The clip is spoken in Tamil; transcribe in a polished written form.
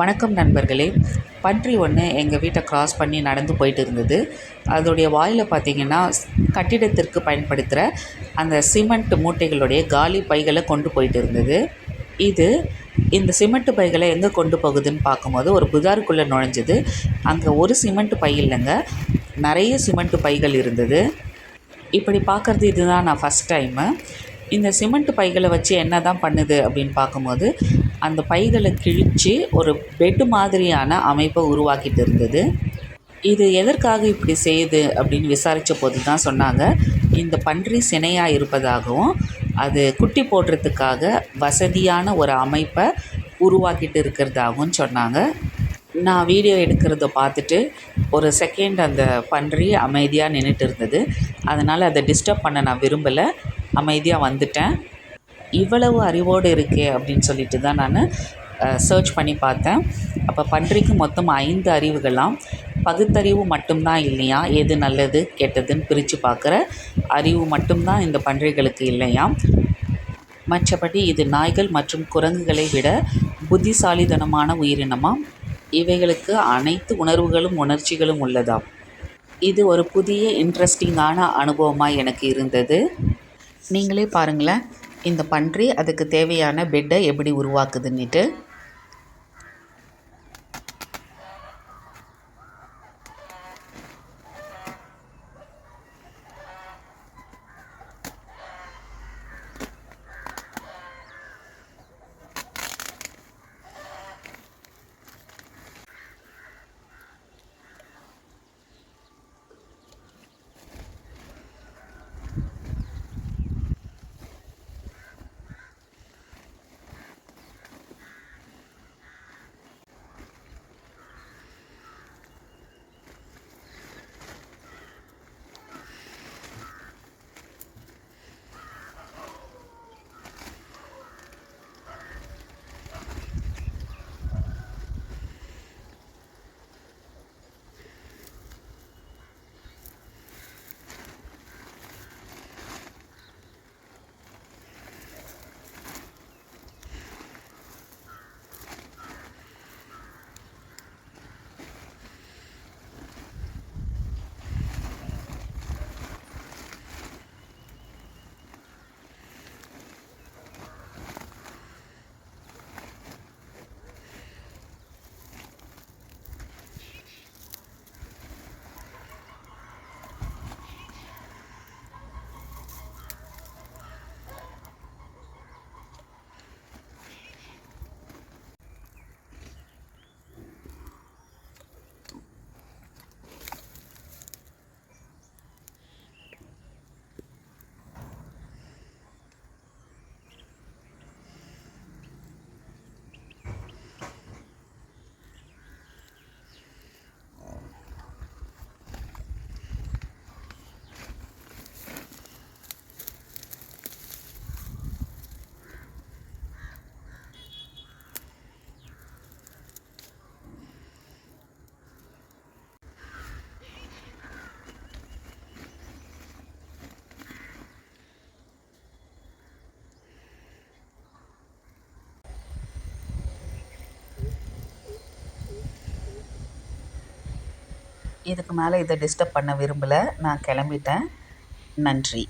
வணக்கம் நண்பர்களே. பன்றி ஒன்று எங்கள் வீட்டை க்ராஸ் பண்ணி நடந்து போயிட்டு இருந்தது. அதோடைய வாயில் பார்த்திங்கன்னா கட்டிடத்திற்கு பயன்படுத்துகிற அந்த சிமெண்ட் மூட்டைகளுடைய காலி பைகளை கொண்டு போயிட்டு இருந்தது. இந்த சிமெண்ட் பைகளை எங்கே கொண்டு போகுதுன்னு பார்க்கும்போது ஒரு புதாருக்குள்ளே நுழைஞ்சது. அங்கே ஒரு சிமெண்ட் பை இல்லைங்க, நிறைய சிமெண்ட் பைகள் இருந்தது. இப்படி பார்க்குறது இதுதான் நான் ஃபஸ்ட் டைமு. இந்த சிமெண்ட் பைகளை வச்சு என்ன தான் பண்ணுது அப்படின்னு பார்க்கும்போது, அந்த பைகளை கிழித்து ஒரு பெட்டு மாதிரியான அமைப்பை உருவாக்கிட்டு இருந்தது. இது எதற்காக இப்படி செய்யுது அப்படின்னு விசாரித்த போது தான் சொன்னாங்க, இந்த பன்றி சினையாக இருப்பதாகவும் அது குட்டி போடுறதுக்காக வசதியான ஒரு அமைப்பை உருவாக்கிட்டு இருக்கிறதாகவும் சொன்னாங்க. நான் வீடியோ எடுக்கிறத பார்த்துட்டு ஒரு செகண்ட் அந்த பன்றி அமைதியாக நின்றுட்டு இருந்தது. அதனால் அதை டிஸ்டர்ப் பண்ண நான் விரும்பலை, அமைதியாக வந்துட்டேன். இவ்வளவு அறிவோடு இருக்கே அப்படின்னு சொல்லிட்டு தான் நான் சர்ச் பண்ணி பார்த்தேன். அப்போ பன்றிக்கு மொத்தம் 5 அறிவுகளாம். பகுத்தறிவு மட்டும்தான் இல்லையா, எது நல்லது கெட்டதுன்னு பிரித்து பார்க்குற அறிவு மட்டும்தான் இந்த பன்றிகளுக்கு இல்லையாம். மற்றபடி இது நாய்கள் மற்றும் குரங்குகளை விட புத்திசாலித்தனமான உயிரினமாம். இவைகளுக்கு அனைத்து உணர்வுகளும் உணர்ச்சிகளும் உள்ளதாம். இது ஒரு புதிய இன்ட்ரெஸ்டிங்கான அனுபவமாக எனக்கு இருந்தது. நீங்களே பாருங்களேன், இந்த பன்றி அதுக்கு தேவையான பெட்டை எப்படி உருவாக்குதுன்னுட்டு. இதுக்கு மேலே இதை டிஸ்டர்ப் பண்ண விரும்பலை, நான் கிளம்பிட்டேன். நன்றி.